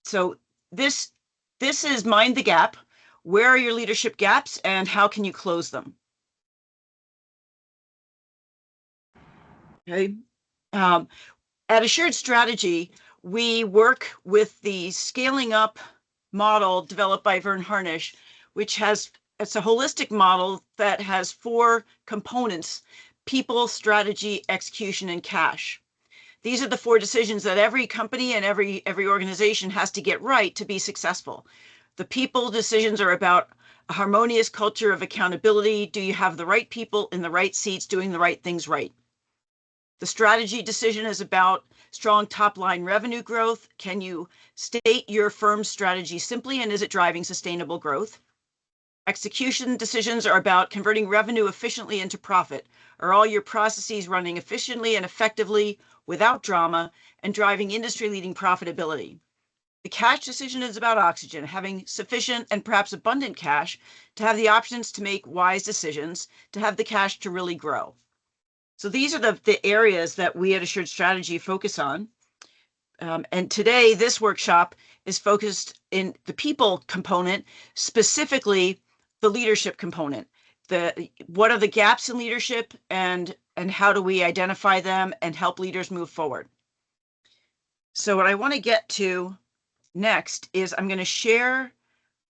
So this is Mind the Gap. Where are your leadership gaps and how can you close them? Okay. At Assured Strategy, we work with the scaling up model developed by Vern Harnish, which it's a holistic model that has 4 components: people, strategy, execution, and cash. These are the 4 decisions that every company and every organization has to get right to be successful. The people decisions are about a harmonious culture of accountability. Do you have the right people in the right seats doing the right things right? The strategy decision is about strong top-line revenue growth. Can you state your firm's strategy simply, and is it driving sustainable growth? Execution decisions are about converting revenue efficiently into profit. Are all your processes running efficiently and effectively without drama and driving industry-leading profitability? The cash decision is about oxygen, having sufficient and perhaps abundant cash to have the options to make wise decisions, to have the cash to really grow. So these are the areas that we at Assured Strategy focus on. And today, this workshop is focused in the people component, specifically the leadership component. What are the gaps in leadership, and how do we identify them and help leaders move forward? So what I want to get to next is I'm going to share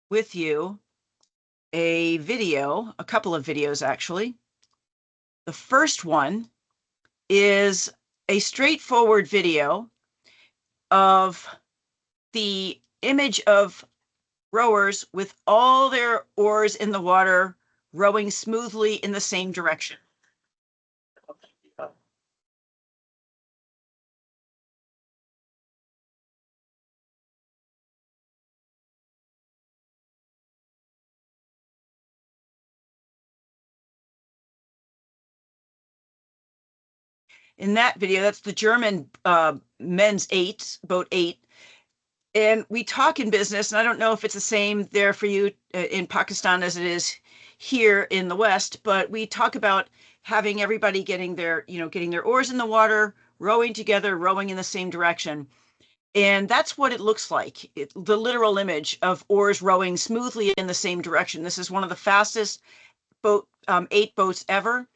with you a couple of videos actually. The first one is a straightforward video of the image of rowers with all their oars in the water, rowing smoothly in the same direction. In that video, that's the German men's boat 8. And we talk in business, and I don't know if it's the same there for you in Pakistan as it is here in the West, but we talk about having everybody getting their oars in the water, rowing together, rowing in the same direction. And that's what it looks like, the literal image of oars rowing smoothly in the same direction. This is one of the fastest 8 boats ever.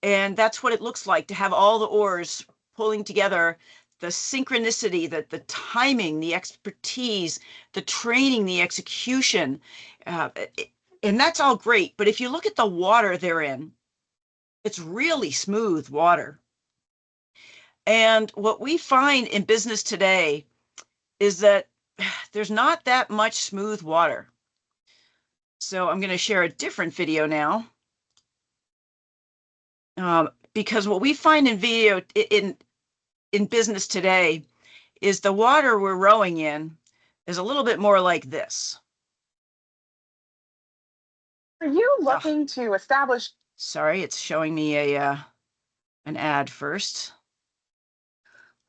And that's what it looks like to have all the oars pulling together, the synchronicity, the timing, the expertise, the training, the execution. And that's all great. But if you look at the water they're in, it's really smooth water. And what we find in business today is that there's not that much smooth water. So I'm going to share a different video now. Because what we find in business today is the water we're rowing in is a little bit more like this. Are you looking to establish? Sorry, it's showing me an ad first.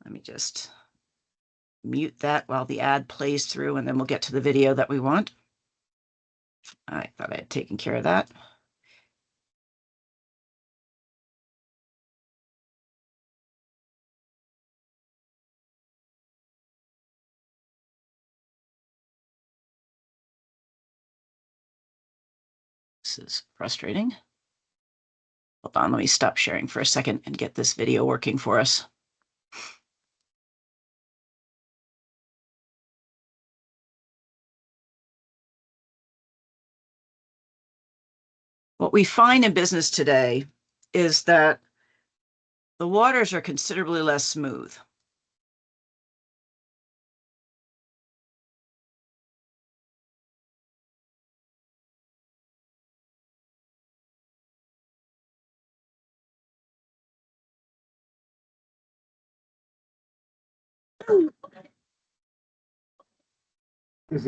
Let me just mute that while the ad plays through, and then we'll get to the video that we want. I thought I had taken care of that. This is frustrating. Hold on, let me stop sharing for a second and get this video working for us. What we find in business today is that the waters are considerably less smooth. This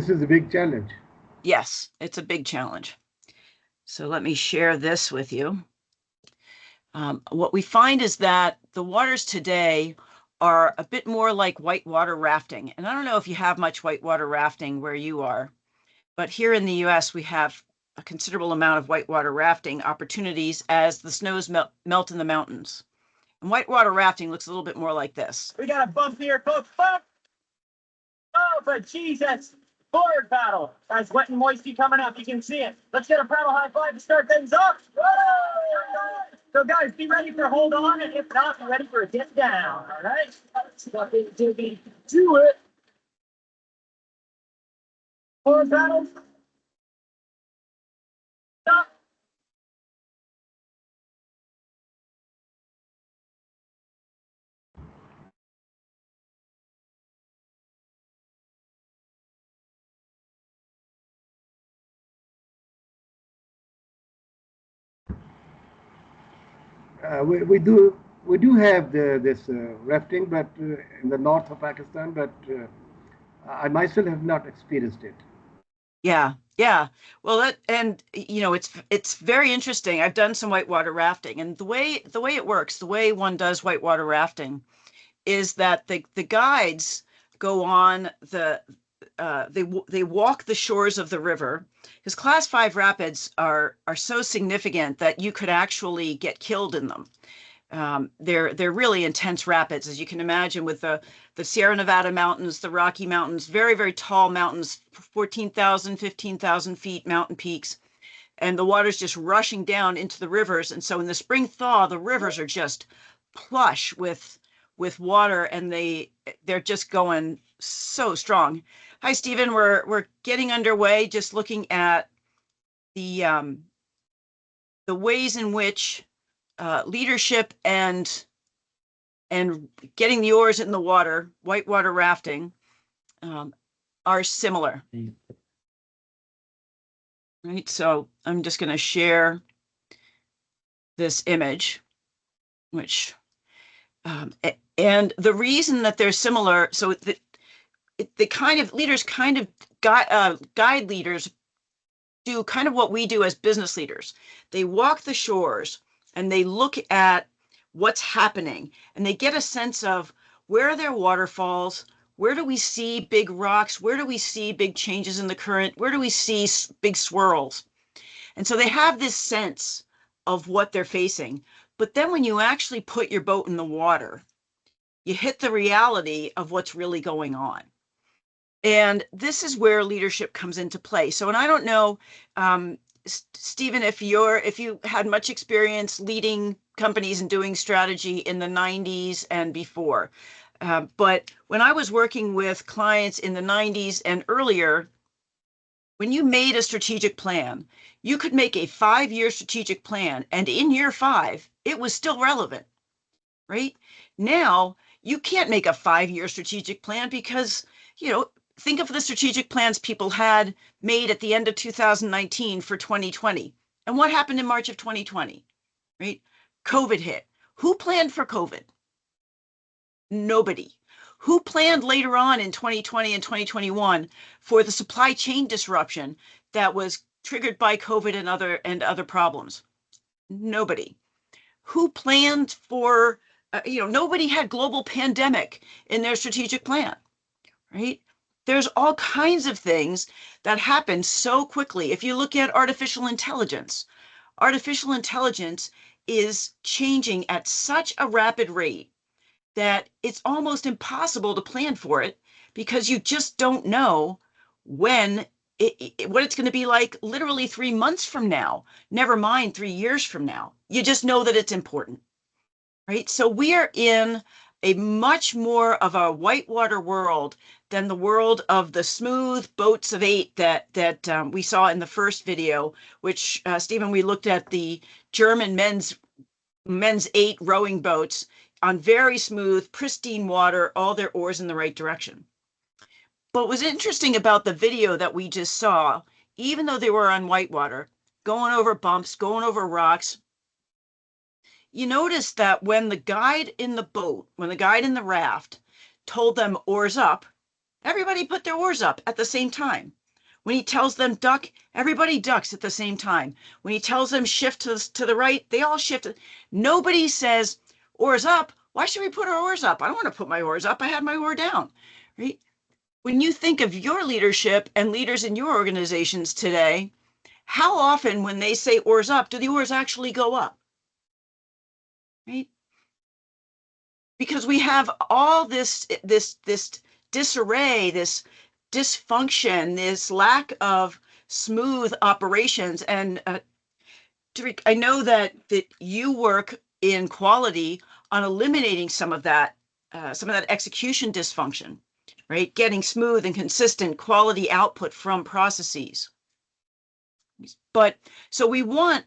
is a big challenge. Yes, it's a big challenge. So let me share this with you. What we find is that the waters today are a bit more like whitewater rafting. And I don't know if you have much whitewater rafting where you are, but here in the US, we have a considerable amount of whitewater rafting opportunities as the snows melt in the mountains. And whitewater rafting looks a little bit more like this. We got a bump here, folks. Bump! Oh, but Jesus. Forward paddle. Guys, wet and moisty coming up. You can see it. Let's get a paddle high five to start things off. Whoa! So guys, be ready for hold on, and if not, be ready for a dip down. All right? Dippy, do it. Forward paddle. Stop. We do have this rafting, but in the north of Pakistan, but I myself have not experienced it. Yeah, yeah. Well, it's very interesting. I've done some whitewater rafting, and the way it works, the way one does whitewater rafting is that the guides go on they walk the shores of the river, because class 5 rapids are so significant that you could actually get killed in them. They're really intense rapids, as you can imagine, with the Sierra Nevada mountains, the Rocky Mountains, very, very tall mountains, 14,000, 15,000 feet mountain peaks, and the water's just rushing down into the rivers. And so in the spring thaw, the rivers are just plush with water, and they're just going so strong. Hi, Stephen. We're getting underway, just looking at the ways in which leadership and getting the oars in the water, whitewater rafting, are similar. Right, so I'm just going to share this image, which and the reason that they're similar, so the kind of leaders kind of guide leaders do kind of what we do as business leaders. They walk the shores and they look at what's happening, and they get a sense of where are there waterfalls, where do we see big rocks, where do we see big changes in the current, where do we see big swirls. And so they have this sense of what they're facing. But then when you actually put your boat in the water, you hit the reality of what's really going on. And this is where leadership comes into play. So, and I don't know, Stephen, if you had much experience leading companies and doing strategy in the 90s and before. But when I was working with clients in the 90s and earlier, when you made a strategic plan, you could make a 5-year strategic plan, and in year 5, it was still relevant, right? Now, you can't make a 5-year strategic plan because, think of the strategic plans people had made at the end of 2019 for 2020. And what happened in March of 2020, right? COVID hit. Who planned for COVID? Nobody. Who planned later on in 2020 and 2021 for the supply chain disruption that was triggered by COVID and other problems? Nobody. Who planned for, nobody had global pandemic in their strategic plan, right? There's all kinds of things that happen so quickly. If you look at artificial intelligence is changing at such a rapid rate that it's almost impossible to plan for it, because you just don't know when what it's going to be like literally 3 months from now, never mind 3 years from now. You just know that it's important, right? So we are in a much more of a whitewater world than the world of the smooth boats of 8 that we saw in the first video, which Stephen, we looked at the German men's 8 rowing boats on very smooth, pristine water, all their oars in the right direction. But what was interesting about the video that we just saw, even though they were on whitewater, going over bumps, going over rocks, you notice that when the guide in the raft told them oars up, everybody put their oars up at the same time. When he tells them duck, everybody ducks at the same time. When he tells them shift to the right, they all shift. Nobody says oars up. Why should we put our oars up? I don't want to put my oars up. I had my oar down, right? When you think of your leadership and leaders in your organizations today, how often when they say oars up, do the oars actually go up? Right? Because we have all this disarray, this dysfunction, this lack of smooth operations. And Tariq, I know that you work in quality on eliminating some of that execution dysfunction, right? Getting smooth and consistent quality output from processes. But so we want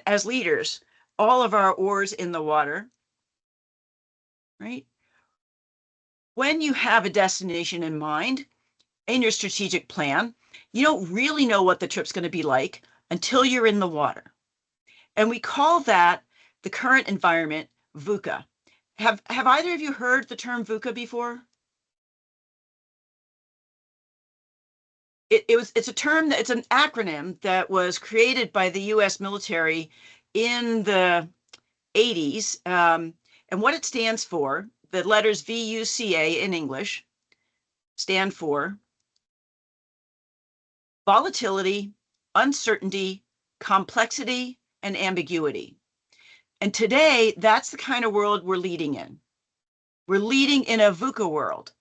as leaders all of our oars in the water, right? When you have a destination in mind in your strategic plan, you don't really know what the trip's going to be like until you're in the water. And we call that the current environment VUCA. Have either of you heard the term VUCA before? It's a term it's an acronym that was created by the US military in the 80s. And what it stands for, the letters VUCA in English, stand for volatility, uncertainty, complexity, and ambiguity. And today, that's the kind of world we're leading in. We're leading in a VUCA world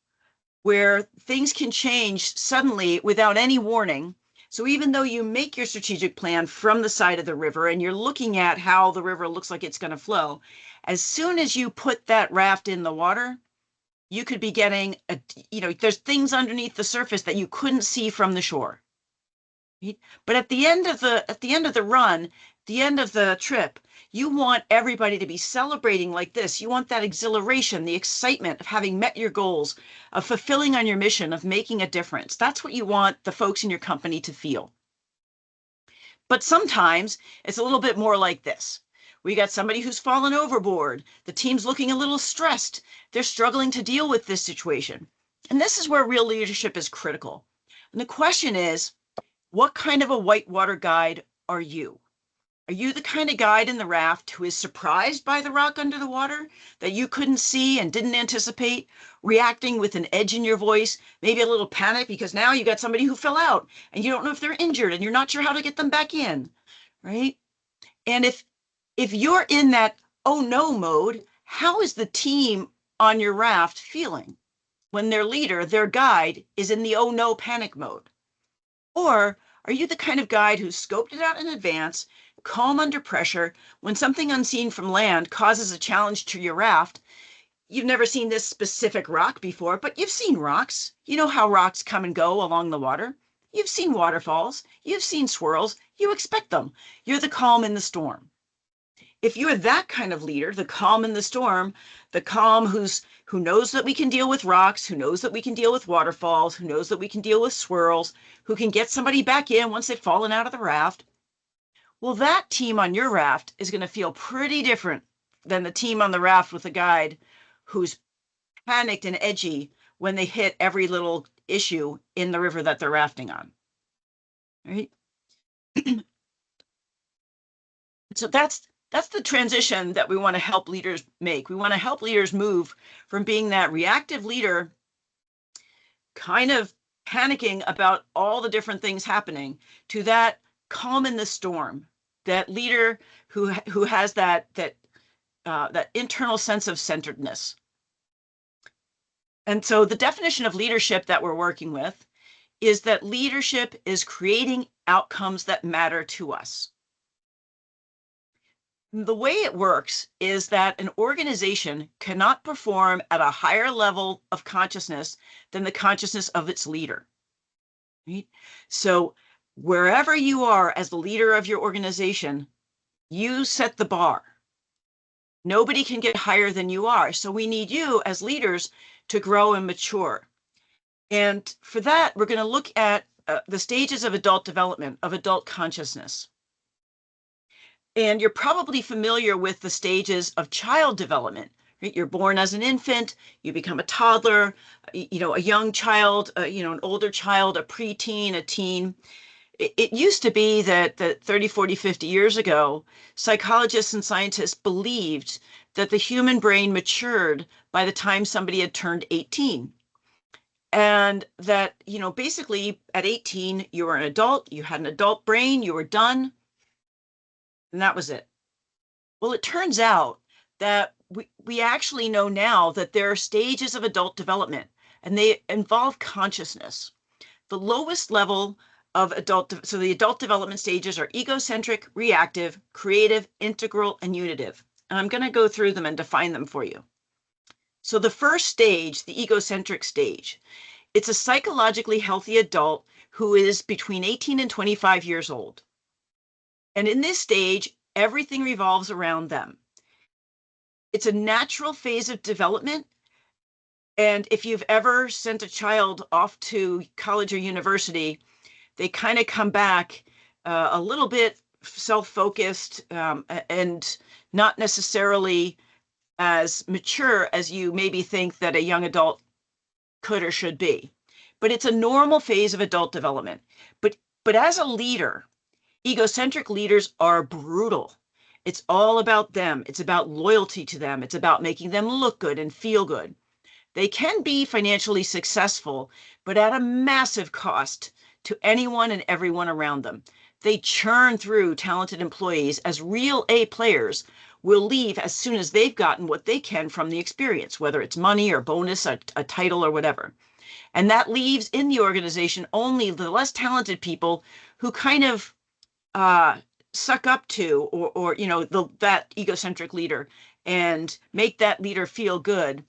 where things can change suddenly without any warning. So even though you make your strategic plan from the side of the river and you're looking at how the river looks like it's going to flow, as soon as you put that raft in the water, you could be getting there's things underneath the surface that you couldn't see from the shore. But at the end of the run, the end of the trip, you want everybody to be celebrating like this. You want that exhilaration, the excitement of having met your goals, of fulfilling on your mission, of making a difference. That's what you want the folks in your company to feel. But sometimes it's a little bit more like this. We got somebody who's fallen overboard. The team's looking a little stressed. They're struggling to deal with this situation. And this is where real leadership is critical. And the question is, what kind of a whitewater guide are you? Are you the kind of guide in the raft who is surprised by the rock under the water that you couldn't see and didn't anticipate, reacting with an edge in your voice, maybe a little panic because now you got somebody who fell out and you don't know if they're injured and you're not sure how to get them back in, right? And if you're in that oh no mode, how is the team on your raft feeling when their leader, their guide, is in the oh no panic mode? Or are you the kind of guide who's scoped it out in advance, calm under pressure, when something unseen from land causes a challenge to your raft? You've never seen this specific rock before, but you've seen rocks. You know how rocks come and go along the water. You've seen waterfalls. You've seen swirls. You expect them. You're the calm in the storm. If you're that kind of leader, the calm in the storm, the calm who knows that we can deal with rocks, who knows that we can deal with waterfalls, who knows that we can deal with swirls, who can get somebody back in once they've fallen out of the raft, well, that team on your raft is going to feel pretty different than the team on the raft with a guide who's panicked and edgy when they hit every little issue in the river that they're rafting on. Right? So that's the transition that we want to help leaders make. We want to help leaders move from being that reactive leader, kind of panicking about all the different things happening, to that calm in the storm, that leader who has that internal sense of centeredness. And so the definition of leadership that we're working with is that leadership is creating outcomes that matter to us. The way it works is that an organization cannot perform at a higher level of consciousness than the consciousness of its leader. Right? So wherever you are as the leader of your organization, you set the bar. Nobody can get higher than you are. So we need you as leaders to grow and mature. And for that, we're going to look at the stages of adult development, of adult consciousness. And you're probably familiar with the stages of child development. Right? You're born as an infant, you become a toddler, a young child, an older child, a preteen, a teen. It used to be that 30, 40, 50 years ago, psychologists and scientists believed that the human brain matured by the time somebody had turned 18. And that, basically at 18, you were an adult, you had an adult brain, you were done, and that was it. Well, it turns out that we actually know now that there are stages of adult development, and they involve consciousness. The lowest level of so the adult development stages are egocentric, reactive, creative, integral, and unitive. And I'm going to go through them and define them for you. So the first stage, the egocentric stage, it's a psychologically healthy adult who is between 18 and 25 years old. And in this stage, everything revolves around them. It's a natural phase of development. And if you've ever sent a child off to college or university, they kind of come back a little bit self-focused and not necessarily as mature as you maybe think that a young adult could or should be. But it's a normal phase of adult development. But as a leader, egocentric leaders are brutal. It's all about them. It's about loyalty to them. It's about making them look good and feel good. They can be financially successful, but at a massive cost to anyone and everyone around them. They churn through talented employees as real A players will leave as soon as they've gotten what they can from the experience, whether it's money or bonus, a title or whatever. And that leaves in the organization only the less talented people who kind of suck up to or that egocentric leader and make that leader feel good,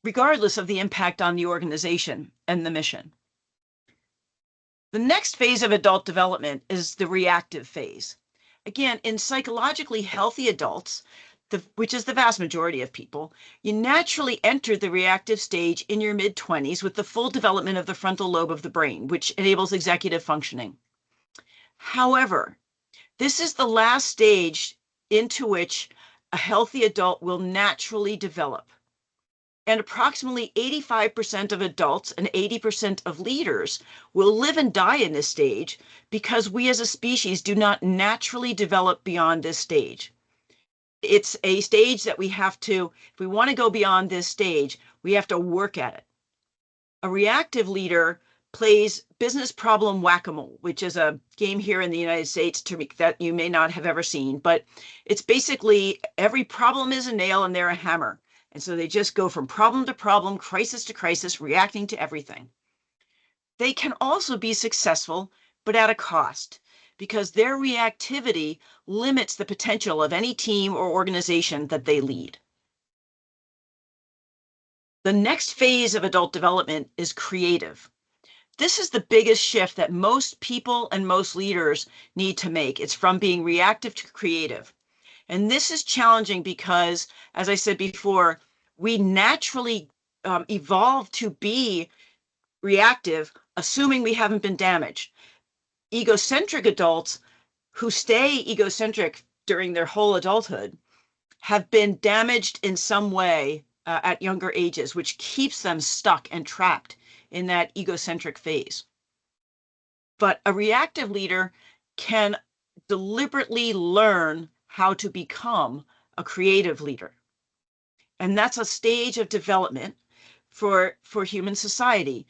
regardless of the impact on the organization and the mission. The next phase of adult development is the reactive phase. Again, in psychologically healthy adults, which is the vast majority of people, you naturally enter the reactive stage in your mid-20s with the full development of the frontal lobe of the brain, which enables executive functioning. However, this is the last stage into which a healthy adult will naturally develop. And approximately 85% of adults and 80% of leaders will live and die in this stage because we as a species do not naturally develop beyond this stage. It's a stage that we have to, if we want to go beyond this stage, we have to work at it. A reactive leader plays business problem whack-a-mole, which is a game here in the United States that you may not have ever seen, but it's basically every problem is a nail and they're a hammer. And so they just go from problem to problem, crisis to crisis, reacting to everything. They can also be successful, but at a cost, because their reactivity limits the potential of any team or organization that they lead. The next phase of adult development is creative. This is the biggest shift that most people and most leaders need to make. It's from being reactive to creative. And this is challenging because, as I said before, we naturally evolve to be reactive, assuming we haven't been damaged. Egocentric adults who stay egocentric during their whole adulthood have been damaged in some way at younger ages, which keeps them stuck and trapped in that egocentric phase. But a reactive leader can deliberately learn how to become a creative leader. And that's a stage of development for human society.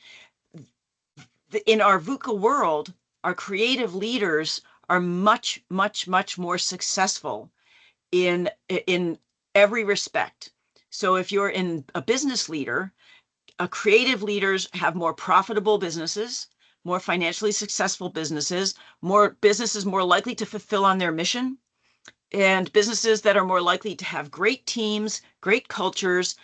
In our VUCA world, our creative leaders are much, much, much more successful in every respect. So if you're in a business leader, creative leaders have more profitable businesses, more financially successful businesses, more businesses more likely to fulfill on their mission, and businesses that are more likely to have great teams, great cultures,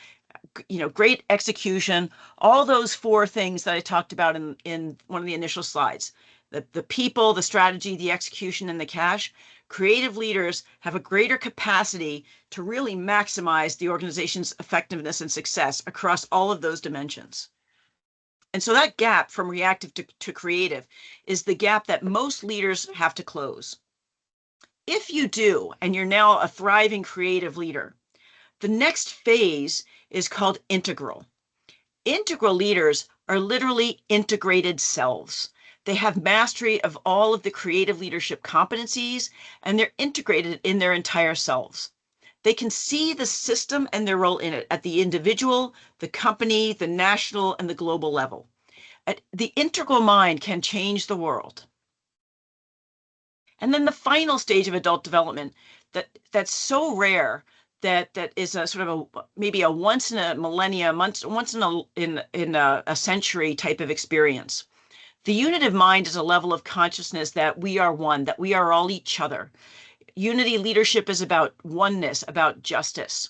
great execution, all those four things that I talked about in one of the initial slides. The people, the strategy, the execution, and the cash. Creative leaders have a greater capacity to really maximize the organization's effectiveness and success across all of those dimensions. And so that gap from reactive to creative is the gap that most leaders have to close. If you do, and you're now a thriving creative leader, the next phase is called integral. Integral leaders are literally integrated selves. They have mastery of all of the creative leadership competencies, and they're integrated in their entire selves. They can see the system and their role in it at the individual, the company, the national, and the global level. The integral mind can change the world. And then the final stage of adult development that's so rare that is a sort of maybe a once in a millennium, once in a century type of experience. The unitive mind is a level of consciousness that we are one, that we are all each other. Unity leadership is about oneness, about justice.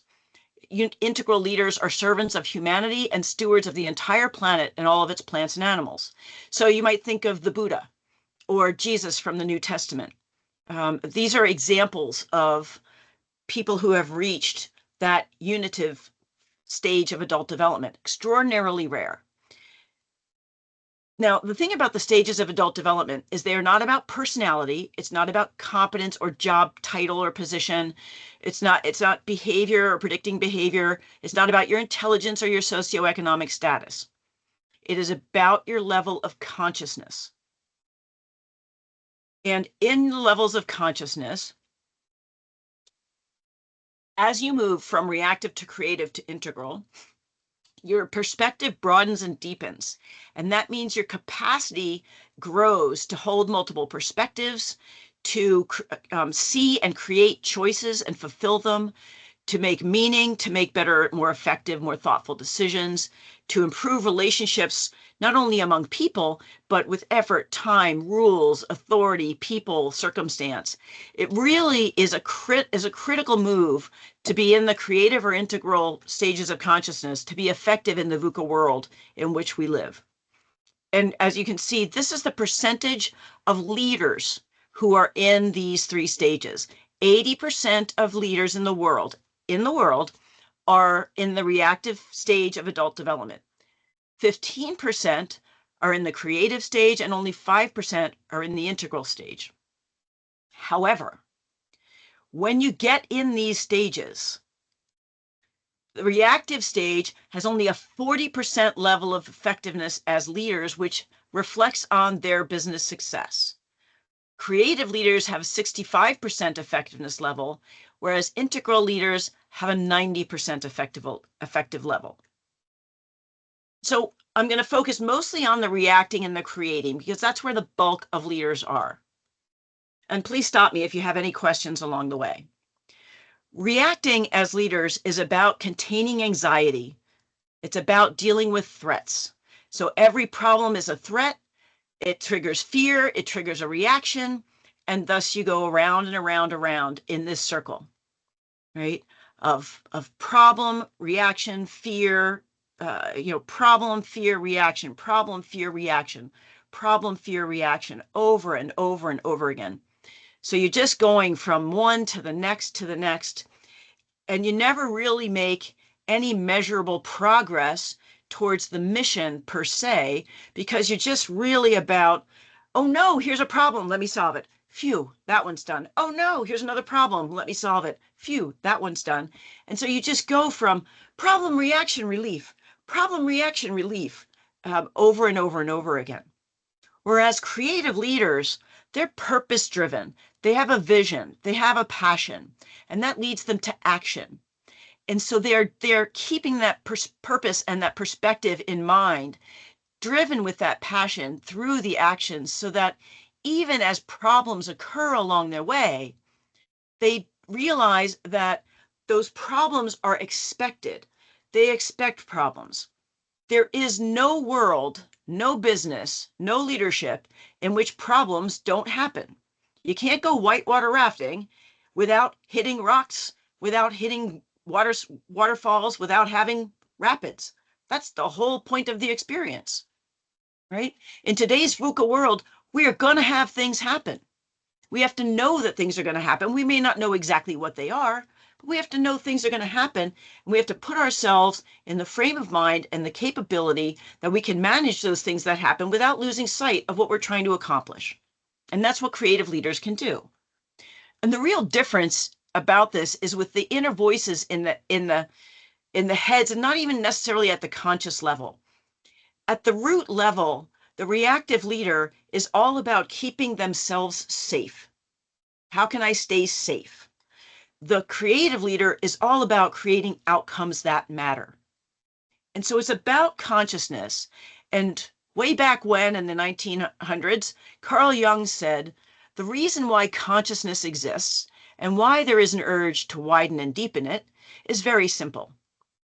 Integral leaders are servants of humanity and stewards of the entire planet and all of its plants and animals. So you might think of the Buddha or Jesus from the New Testament. These are examples of people who have reached that unitive stage of adult development, extraordinarily rare. Now, the thing about the stages of adult development is they are not about personality. It's not about competence or job title or position. It's not behavior or predicting behavior. It's not about your intelligence or your socioeconomic status. It is about your level of consciousness. And in the levels of consciousness, as you move from reactive to creative to integral, your perspective broadens and deepens. And that means your capacity grows to hold multiple perspectives, to see and create choices and fulfill them, to make meaning, to make better, more effective, more thoughtful decisions, to improve relationships, not only among people, but with effort, time, rules, authority, people, circumstance. It really is a critical move to be in the creative or integral stages of consciousness, to be effective in the VUCA world in which we live. And as you can see, this is the percentage of leaders who are in these three stages. 80% of leaders in the world are in the reactive stage of adult development. 15% are in the creative stage and only 5% are in the integral stage. However, when you get in these stages, the reactive stage has only a 40% level of effectiveness as leaders, which reflects on their business success. Creative leaders have a 65% effectiveness level, whereas integral leaders have a 90% effective level. So I'm going to focus mostly on the reacting and the creating because that's where the bulk of leaders are. And please stop me if you have any questions along the way. Reacting as leaders is about containing anxiety. It's about dealing with threats. So every problem is a threat. It triggers fear, it triggers a reaction, and thus you go around and around in this circle, right? Of problem, reaction, fear, problem, fear, reaction, problem, fear, reaction, problem, fear, reaction, over and over and over again. So you're just going from one to the next, and you never really make any measurable progress towards the mission per se, because you're just really about, oh no, here's a problem, let me solve it. Phew, that one's done. Oh no, here's another problem, let me solve it. Phew, that one's done. And so you just go from problem, reaction, relief, over and over and over again. Whereas creative leaders, they're purpose driven. They have a vision, they have a passion, and that leads them to action. And so they're keeping that purpose and that perspective in mind, driven with that passion through the actions, so that even as problems occur along their way, they realize that those problems are expected. They expect problems. There is no world, no business, no leadership in which problems don't happen. You can't go whitewater rafting without hitting rocks, without hitting waterfalls, without having rapids. That's the whole point of the experience, right? In today's VUCA world, we are going to have things happen. We have to know that things are going to happen. We may not know exactly what they are, but we have to know things are going to happen. And we have to put ourselves in the frame of mind and the capability that we can manage those things that happen without losing sight of what we're trying to accomplish. And that's what creative leaders can do. And the real difference about this is with the inner voices in the heads, and not even necessarily at the conscious level. At the root level, the reactive leader is all about keeping themselves safe. How can I stay safe? The creative leader is all about creating outcomes that matter. And so it's about consciousness. And way back when in the 1900s, Carl Jung said, the reason why consciousness exists and why there is an urge to widen and deepen it is very simple.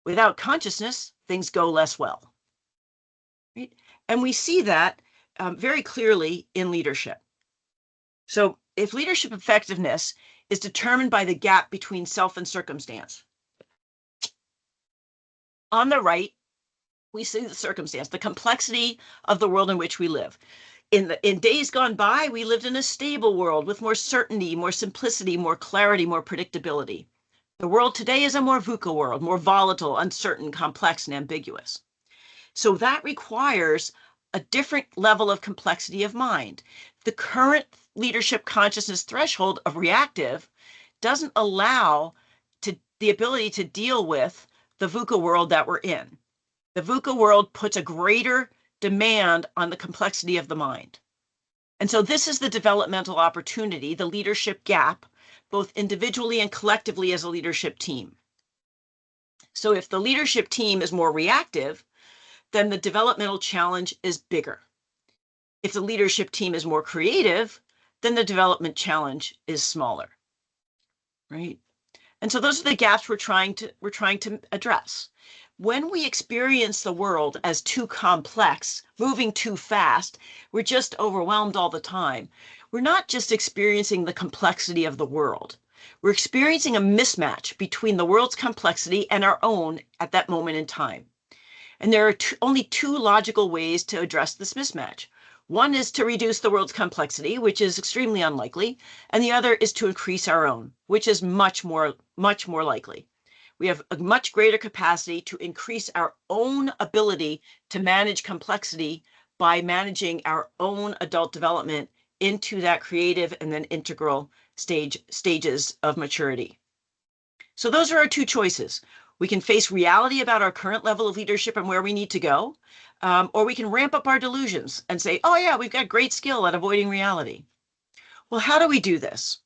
Without consciousness, things go less well. Right? And we see that very clearly in leadership. So if leadership effectiveness is determined by the gap between self and circumstance, on the right, we see the circumstance, the complexity of the world in which we live. In days gone by, we lived in a stable world with more certainty, more simplicity, more clarity, more predictability. The world today is a more VUCA world, more volatile, uncertain, complex, and ambiguous. So that requires a different level of complexity of mind. The current leadership consciousness threshold of reactive doesn't allow the ability to deal with the VUCA world that we're in. The VUCA world puts a greater demand on the complexity of the mind. And so this is the developmental opportunity, the leadership gap, both individually and collectively as a leadership team. So if the leadership team is more reactive, then the developmental challenge is bigger. If the leadership team is more creative, then the development challenge is smaller, right? And so those are the gaps we're trying to address. When we experience the world as too complex, moving too fast, we're just overwhelmed all the time. We're not just experiencing the complexity of the world. We're experiencing a mismatch between the world's complexity and our own at that moment in time. And there are only two logical ways to address this mismatch. One is to reduce the world's complexity, which is extremely unlikely, and the other is to increase our own, which is much more likely. We have a much greater capacity to increase our own ability to manage complexity by managing our own adult development into that creative and then integral stages of maturity. So those are our two choices. We can face reality about our current level of leadership and where we need to go, or we can ramp up our delusions and say, oh yeah, we've got great skill at avoiding reality. Well, how do we do this?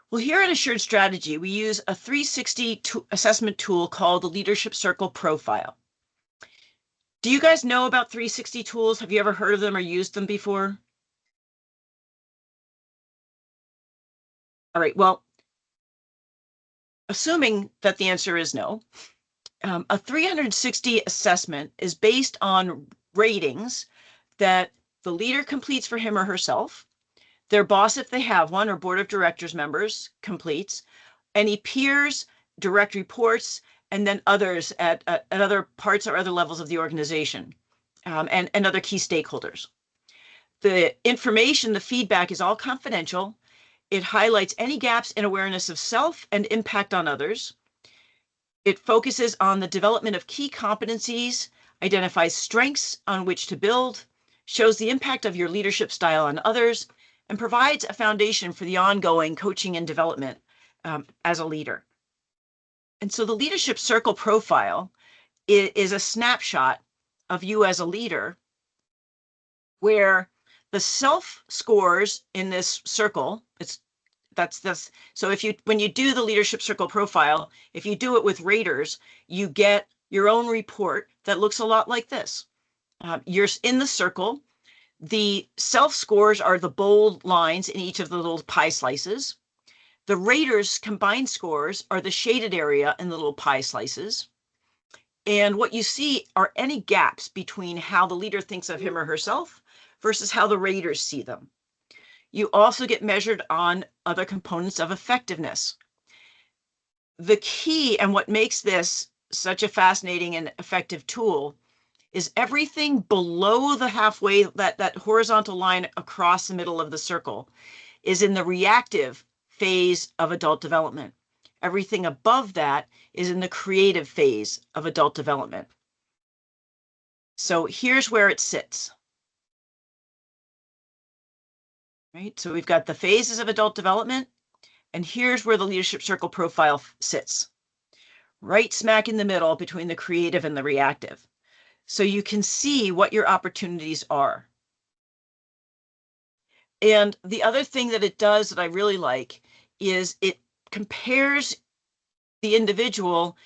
Well, here at Assured Strategy, we use a 360 assessment tool called the Leadership Circle Profile. Do you guys know about 360 tools? Have you ever heard of them or used them before? All right, well, assuming that the answer is no, a 360 assessment is based on ratings that the leader completes for him or herself, their boss, if they have one, or board of directors members completes, any peers, direct reports, and then others at other parts or other levels of the organization, and other key stakeholders. The information, the feedback is all confidential. It highlights any gaps in awareness of self and impact on others. It focuses on the development of key competencies, identifies strengths on which to build, shows the impact of your leadership style on others, and provides a foundation for the ongoing coaching and development as a leader. And so the leadership circle profile is a snapshot of you as a leader, where the self scores in this circle, so when you do the leadership circle profile, if you do it with raters, you get your own report that looks a lot like this. You're in the circle. The self scores are the bold lines in each of the little pie slices. The raters combined scores are the shaded area in the little pie slices. And what you see are any gaps between how the leader thinks of him or herself versus how the raters see them. You also get measured on other components of effectiveness. The key and what makes this such a fascinating and effective tool is everything below the halfway, that horizontal line across the middle of the circle, is in the reactive phase of adult development. Everything above that is in the creative phase of adult development. So here's where it sits. Right? So we've got the phases of adult development, and here's where the leadership circle profile sits. Right smack in the middle between the creative and the reactive. So you can see what your opportunities are. And the other thing that it does that I really like is it compares the individual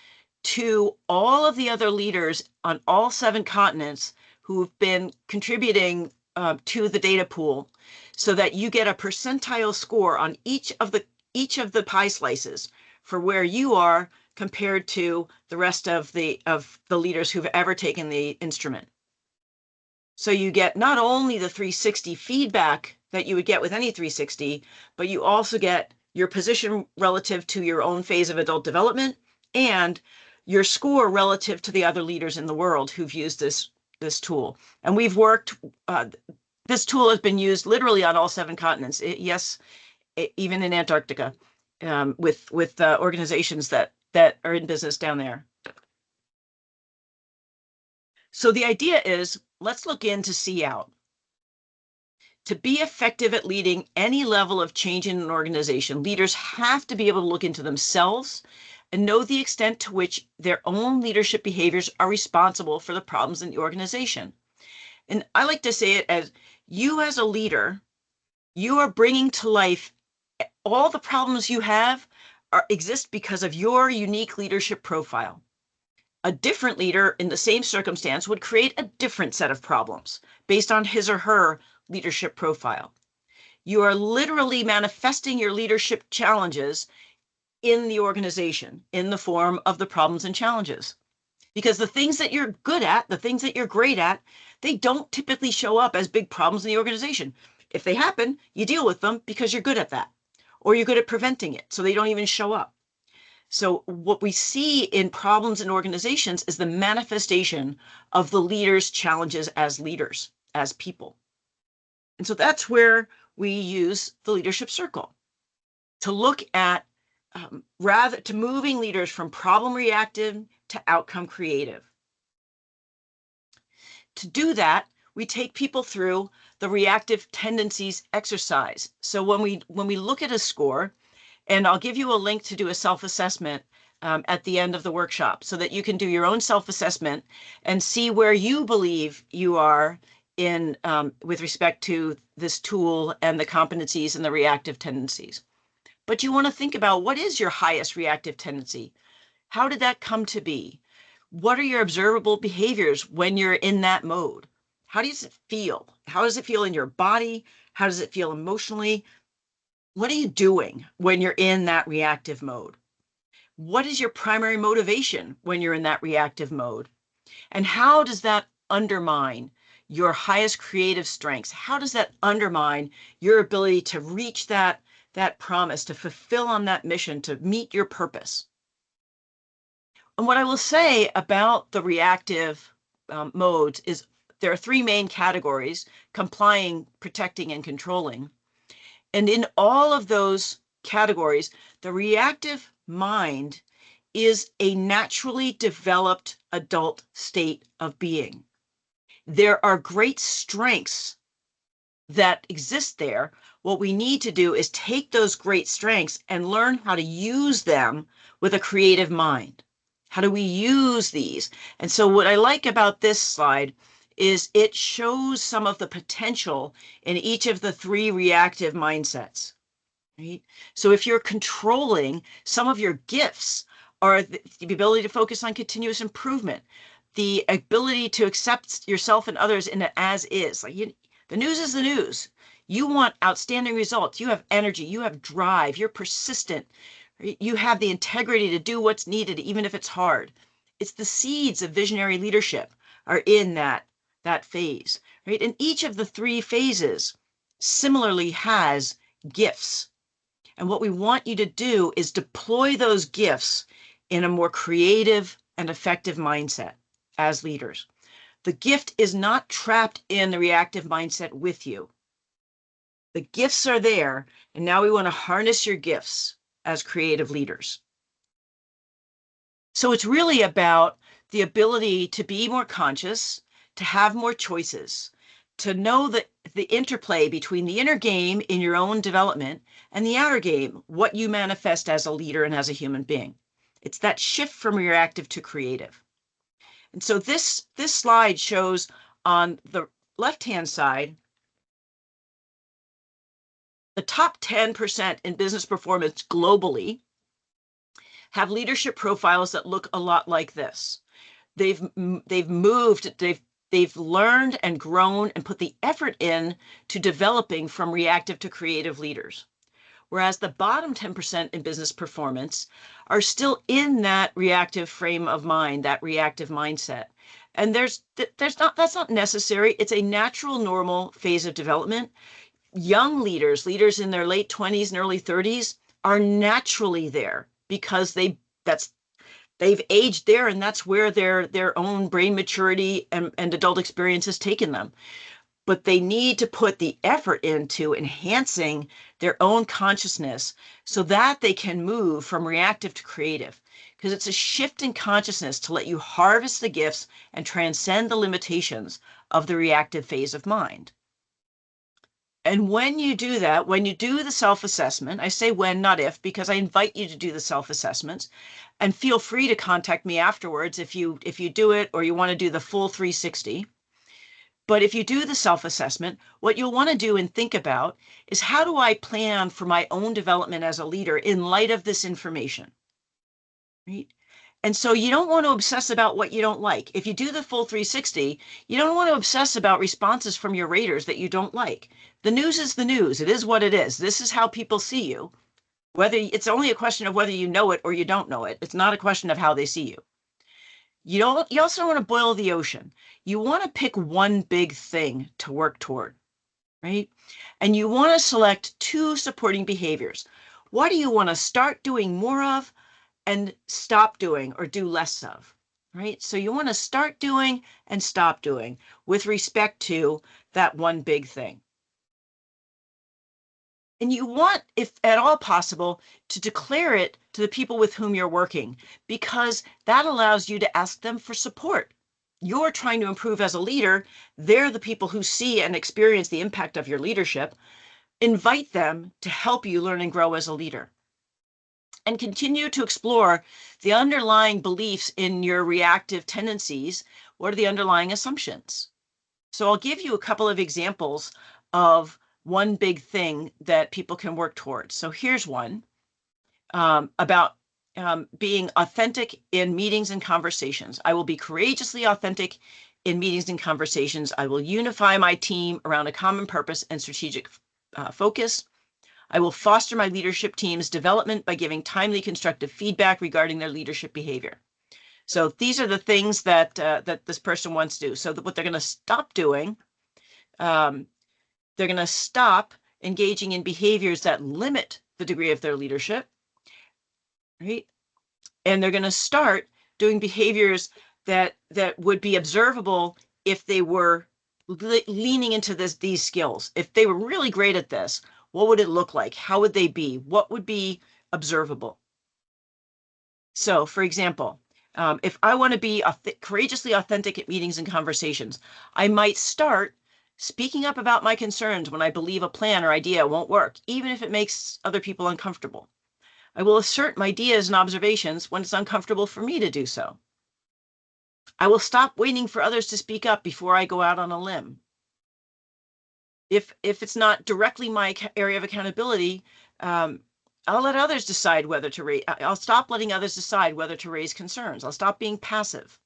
to all of the other leaders on all 7 continents who've been contributing to the data pool, so that you get a percentile score on each of the pie slices for where you are compared to the rest of the leaders who've ever taken the instrument. So you get not only the 360 feedback that you would get with any 360, but you also get your position relative to your own phase of adult development and your score relative to the other leaders in the world who've used this tool. And we've worked, this tool has been used literally on all 7 continents. Even in Antarctica, with organizations that are in business down there. So the idea is, let's look into see out. To be effective at leading any level of change in an organization, leaders have to be able to look into themselves and know the extent to which their own leadership behaviors are responsible for the problems in the organization. And I like to say it as, you as a leader, you are bringing to life all the problems you have exist because of your unique leadership profile. A different leader in the same circumstance would create a different set of problems based on his or her leadership profile. You are literally manifesting your leadership challenges in the organization in the form of the problems and challenges. Because the things that you're good at, the things that you're great at, they don't typically show up as big problems in the organization. If they happen, you deal with them because you're good at that, or you're good at preventing it, so they don't even show up. So what we see in problems in organizations is the manifestation of the leader's challenges as leaders, as people. And so that's where we use the leadership circle to look at rather to moving leaders from problem reactive to outcome creative. To do that, we take people through the reactive tendencies exercise. So when we look at a score, and I'll give you a link to do a self-assessment at the end of the workshop so that you can do your own self-assessment and see where you believe you are in with respect to this tool and the competencies and the reactive tendencies. But you want to think about, what is your highest reactive tendency? How did that come to be? What are your observable behaviors when you're in that mode? How does it feel? How does it feel in your body? How does it feel emotionally? What are you doing when you're in that reactive mode? What is your primary motivation when you're in that reactive mode? And how does that undermine your highest creative strengths? How does that undermine your ability to reach that promise, to fulfill on that mission, to meet your purpose? And what I will say about the reactive modes is there are 3 main categories: complying, protecting, and controlling. And in all of those categories, the reactive mind is a naturally developed adult state of being. There are great strengths that exist there. What we need to do is take those great strengths and learn how to use them with a creative mind. How do we use these? And so what I like about this slide is it shows some of the potential in each of the 3 reactive mindsets. Right? So if you're controlling, some of your gifts are the ability to focus on continuous improvement, the ability to accept yourself and others in an as is. Like the news is the news. You want outstanding results. You have energy. You have drive. You're persistent. You have the integrity to do what's needed, even if it's hard. It's the seeds of visionary leadership are in that phase, right? And each of the 3 phases similarly has gifts. And what we want you to do is deploy those gifts in a more creative and effective mindset as leaders. The gift is not trapped in the reactive mindset with you. The gifts are there, and now we want to harness your gifts as creative leaders. So it's really about the ability to be more conscious, to have more choices, to know that the interplay between the inner game in your own development and the outer game, what you manifest as a leader and as a human being. It's that shift from reactive to creative. And so this slide shows on the left-hand side, the top 10% in business performance globally have leadership profiles that look a lot like this. They've moved, they've learned and grown and put the effort in to developing from reactive to creative leaders. Whereas the bottom 10% in business performance are still in that reactive frame of mind, that reactive mindset. And that's not necessary. It's a natural, normal phase of development. Young leaders in their late 20s and early 30s are naturally there because they've aged there, and that's where their own brain maturity and adult experience has taken them. But they need to put the effort into enhancing their own consciousness so that they can move from reactive to creative. Because it's a shift in consciousness to let you harvest the gifts and transcend the limitations of the reactive phase of mind. And when you do that, when you do the self-assessment, I say when, not if, because I invite you to do the self-assessments, and feel free to contact me afterwards if you do it or you want to do the full 360. But if you do the self-assessment, what you'll want to do and think about is, how do I plan for my own development as a leader in light of this information? Right? And so you don't want to obsess about what you don't like. If you do the full 360, you don't want to obsess about responses from your raters that you don't like. The news is the news. It is what it is. This is how people see you. It's only a question of whether you know it or you don't know it. It's not a question of how they see you. You also don't want to boil the ocean. You want to pick one big thing to work toward, right? And you want to select 2 supporting behaviors. What do you want to start doing more of and stop doing or do less of, right? So you want to start doing and stop doing with respect to that one big thing. And you want, if at all possible, to declare it to the people with whom you're working, because that allows you to ask them for support. You're trying to improve as a leader. They're the people who see and experience the impact of your leadership. Invite them to help you learn and grow as a leader. And continue to explore the underlying beliefs in your reactive tendencies. What are the underlying assumptions? So I'll give you a couple of examples of one big thing that people can work towards. So here's one about being authentic in meetings and conversations. I will be courageously authentic in meetings and conversations. I will unify my team around a common purpose and strategic focus. I will foster my leadership team's development by giving timely, constructive feedback regarding their leadership behavior. So these are the things that that this person wants to do. So what they're going to stop doing, they're going to stop engaging in behaviors that limit the degree of their leadership, right? And they're going to start doing behaviors that would be observable if they were leaning into these skills. If they were really great at this, what would it look like? How would they be? What would be observable? So, for example, if I want to be courageously authentic at meetings and conversations, I might start speaking up about my concerns when I believe a plan or idea won't work, even if it makes other people uncomfortable. I will assert my ideas and observations when it's uncomfortable for me to do so. I will stop waiting for others to speak up before I go out on a limb. If it's not directly my area of accountability, I'll let others decide whether to raise. I'll stop letting others decide whether to raise concerns. I'll stop being passive.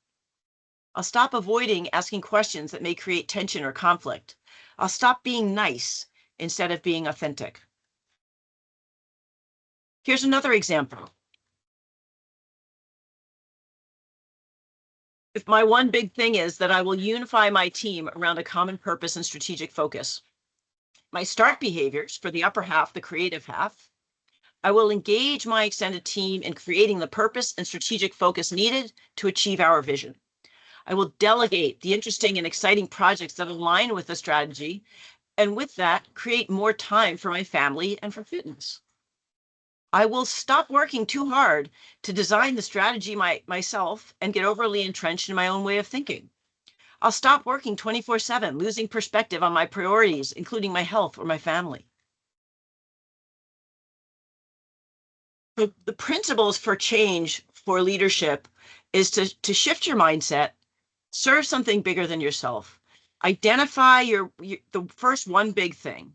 I'll stop avoiding asking questions that may create tension or conflict. I'll stop being nice instead of being authentic. Here's another example. If my one big thing is that I will unify my team around a common purpose and strategic focus, my start behaviors for the upper half, the creative half, I will engage my extended team in creating the purpose and strategic focus needed to achieve our vision. I will delegate the interesting and exciting projects that align with the strategy, and with that, create more time for my family and for fitness. I will stop working too hard to design the strategy myself and get overly entrenched in my own way of thinking. I'll stop working 24/7, losing perspective on my priorities, including my health or my family. The principles for change for leadership is to shift your mindset, serve something bigger than yourself, identify the first one big thing,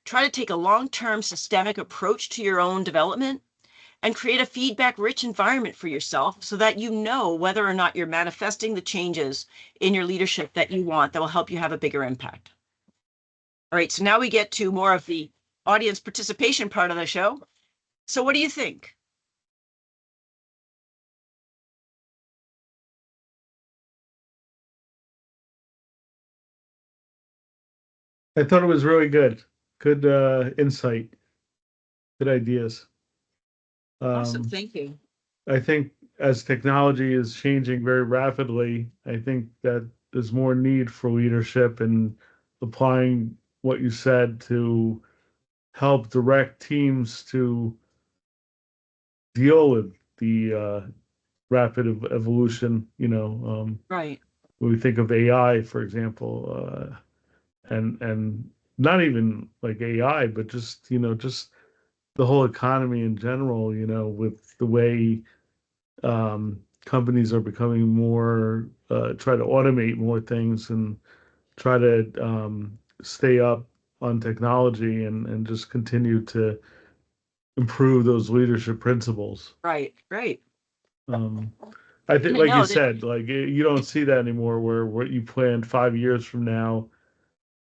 try to take a long-term systemic approach to your own development, and create a feedback-rich environment for yourself so that you know whether or not you're manifesting the changes in your leadership that you want that will help you have a bigger impact. All right, so now we get to more of the audience participation part of the show. So what do you think? I thought it was really good. Good insight. Good ideas. Awesome. Um, Thank you. I think as technology is changing very rapidly, I think that there's more need for leadership and applying what you said to help direct teams to deal with the rapid evolution. Right. When we think of AI, for example, and not even like AI, but just just the whole economy in general. With the way companies are becoming more try to automate more things and try to stay up on technology and just continue to improve those leadership principles. Right. Right. Um, I think, I like you know that. said, like you don't see that anymore, where what you planned 5 years from now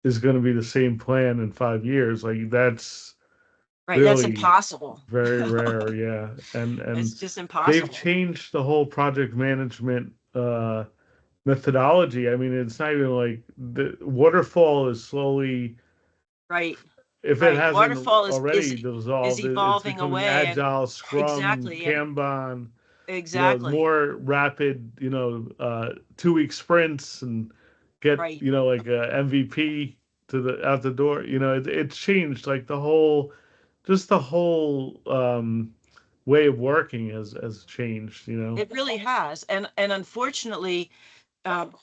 is going to be the same plan in 5 years. Like that's Right. That's really impossible. very rare, yeah. And It's just they've impossible. changed the whole project management methodology. I mean, it's not even like the waterfall is slowly, Right. if it Right. hasn't Waterfall is already is dissolved, it's evolving becoming away, and agile, Scrum, exactly, and Kanban, exactly. more rapid, 2 week sprints and get, Right. like a MVP to the out the door. It's changed like the whole way of working has changed. It really has, and unfortunately, um,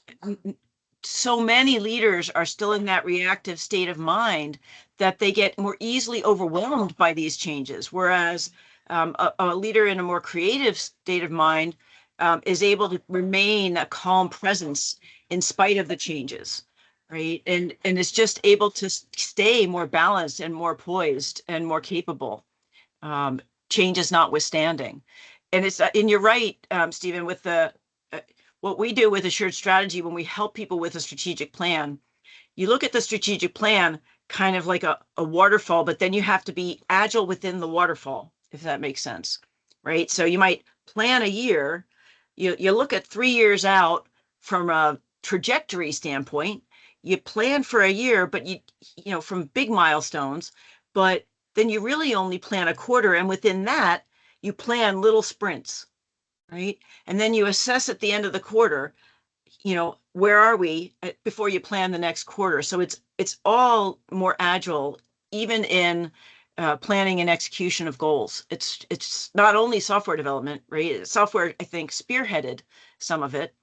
so many leaders are still in that reactive state of mind that they get more easily overwhelmed by these changes. Whereas a leader in a more creative state of mind is able to remain a calm presence in spite of the changes, right? And is just able to stay more balanced and more poised and more capable, um, changes notwithstanding. And you're right, Stephen, with uh, what we do with assured strategy when we help people with a strategic plan. You look at the strategic plan kind of like a waterfall, but then you have to be agile within the waterfall, if that makes sense, right? So you might plan a year, you look at 3 years out from a trajectory standpoint, you plan for a year, but from big milestones, but then you really only plan a quarter. And within that, you plan little sprints, right? And then you assess at the end of the quarter, where are we before you plan the next quarter. So it's all more agile, even in planning and execution of goals. It's not only software development, right? Software, I think, spearheaded some of it,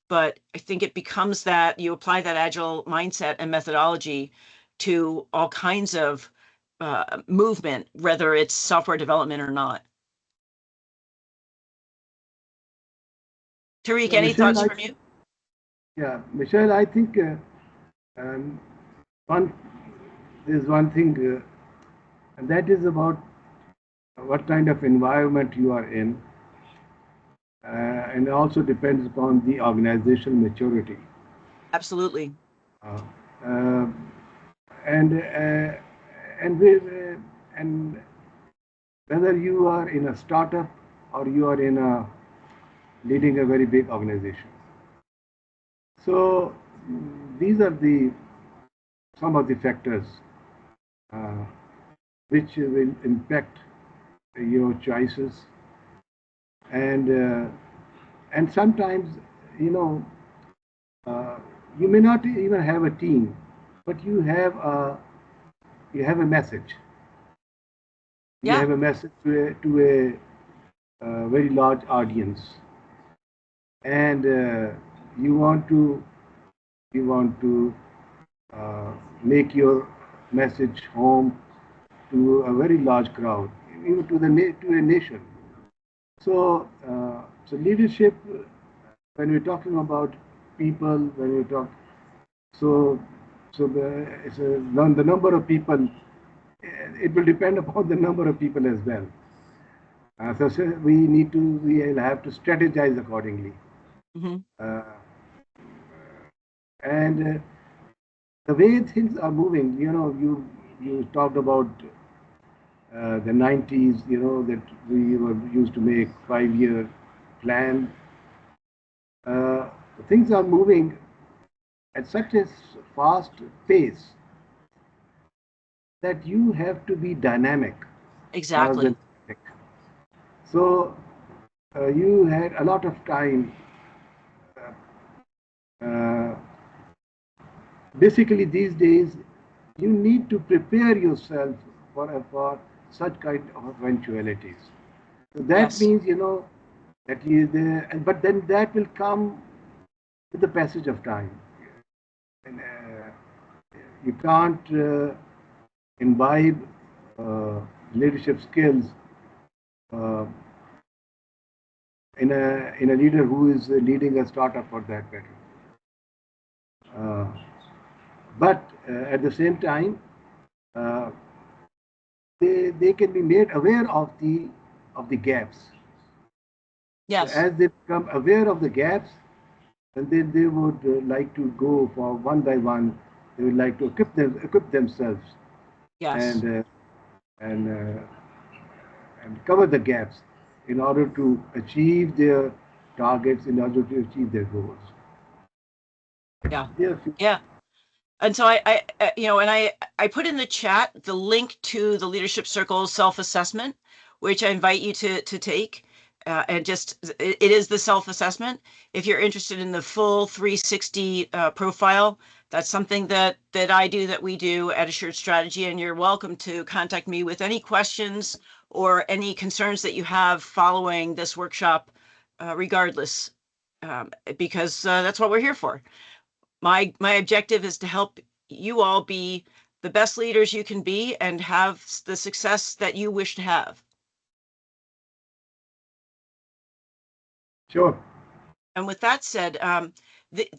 but I think it becomes that you apply that agile mindset and methodology to all kinds of movement, whether it's software development or not. Tariq, Yeah, any Michelle, thoughts I from you? yeah, Michelle, I think um, one there's one thing, and that is about what kind of environment you are in, and also depends upon the organizational maturity. Absolutely. Uh, uh, and uh, and we, and whether you are in a startup or you are in a leading a very big organization. So these are the some of the factors uh, which will impact your choices, and sometimes you know uh, you may not even have a team, but you have a message. You Yeah. have a message to a very large audience, and you want to uh, make your message home to a very large crowd, even to a nation. So leadership, when we're talking about people, when we talk, so the number of people, it will depend upon the number of people as well. So we will have to strategize accordingly. Hmm. Uh, and the way things are moving, you talked about the 90s, that we were used to make 5-year plan. Things are moving at such a fast pace that you have to be dynamic rather Exactly. than static. So you had a lot of time. Uh, Basically, these days, you need to prepare yourself for such kind of eventualities. So that Yes. means, that you there, but then that will come with the passage of time. And, you can't imbibe uh, leadership skills uh, in a leader who is leading a startup for that matter. Uh, but at the same time, uh, they can be made aware of the gaps. So Yes. as they become aware of the gaps, and then they would like to go for one by one. They would like to equip themselves Yes. and uh, and uh, and cover the gaps in order to achieve their targets, in order to achieve their goals. Yeah. Yes. Yeah. And so I put in the chat the link to the Leadership Circle self-assessment, which I invite you to take. And just it is the self-assessment. If you're interested in the full 360 profile, that's something that I do, that we do at Assured Strategy, and you're welcome to contact me with any questions or any concerns that you have following this workshop, regardless, because that's what we're here for. My objective is to help you all be the best leaders you can be and have the success that you wish to have. Sure. And with that said,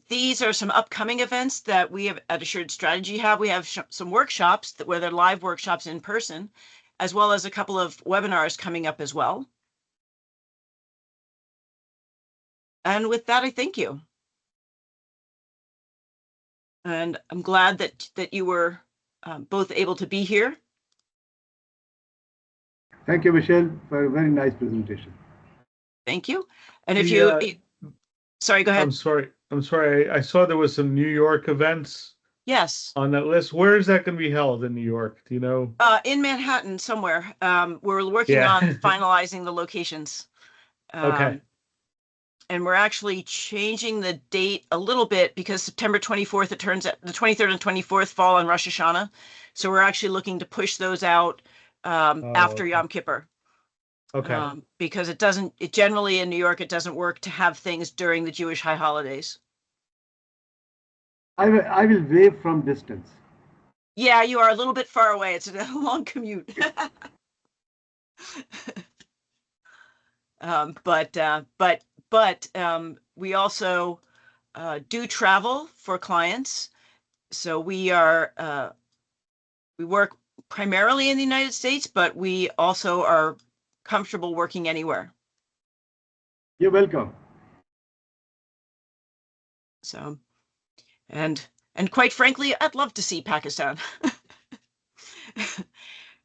these are some upcoming events that we have at Assured Strategy have. We have some workshops where they're live workshops in person, as well as a couple of webinars coming up as well. And with that, I thank you. And I'm glad that you were both able to be here. Thank you, Michelle, for a very nice presentation. Thank you. And if you, The sorry, go I'm ahead. sorry. I'm sorry. I saw there was some New York events Yes. on that list. Where is that going to be held in New York? Do you know? In Manhattan somewhere. We're working Yeah. on finalizing the locations. Okay. Um, and we're actually changing the date a little bit because September 24th, the 23rd and 24th fall on Rosh Hashanah. So we're actually looking to push those out Oh, after okay. Yom Kippur. Okay. Because it generally in New York, it doesn't work to have things during the Jewish high holidays. I will wave from distance. Yeah, you are a little bit far away. It's a long commute. But we also do travel for clients. So we work primarily in the United States, but we also are comfortable working anywhere. You're welcome. So, and quite frankly, I'd love to see Pakistan.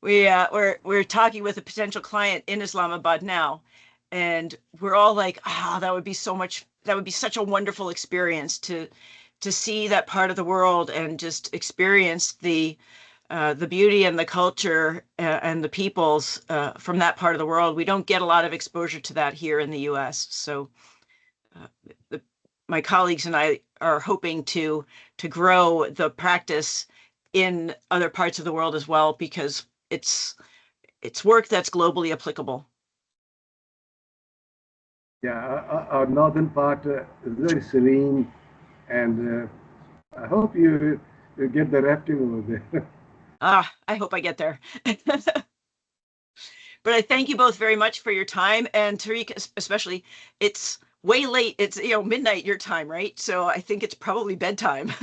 We're talking with a potential client in Islamabad now, and we're all like, that would be such a wonderful experience to see that part of the world and just experience the beauty and the culture and the peoples from that part of the world. We don't get a lot of exposure to that here in the U.S. So the, my colleagues and I are hoping to grow the practice in other parts of the world as well, because it's work that's globally applicable. Yeah, our northern part is very serene, and I hope you get the rafting over there. I hope I get there. But I thank you both very much for your time, and Tariq especially. It's way late. It's midnight your time, right? So I think it's probably bedtime.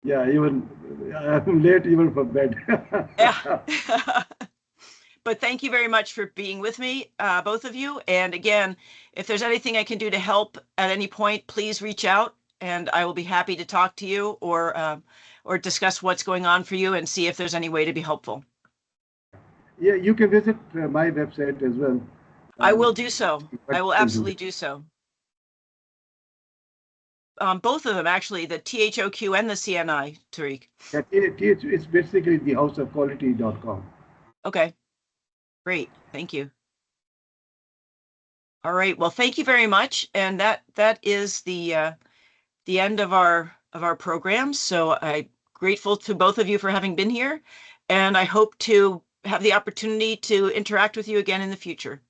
Yeah, even I'm late even for bed. Yeah. But thank you very much for being with me, both of you. And again, if there's anything I can do to help at any point, please reach out, and I will be happy to talk to you or discuss what's going on for you and see if there's any way to be helpful. Yeah, you can visit my website as well. I Um, will do so. what I will you can do. absolutely do so. both of them actually, the THOQ and the CNI, Tariq. It's basically the houseofquality.com. Okay, great. Thank you. All right. Well, thank you very much. And that is the end of our program. So I'm grateful to both of you for having been here, and I hope to have the opportunity to interact with you again in the future.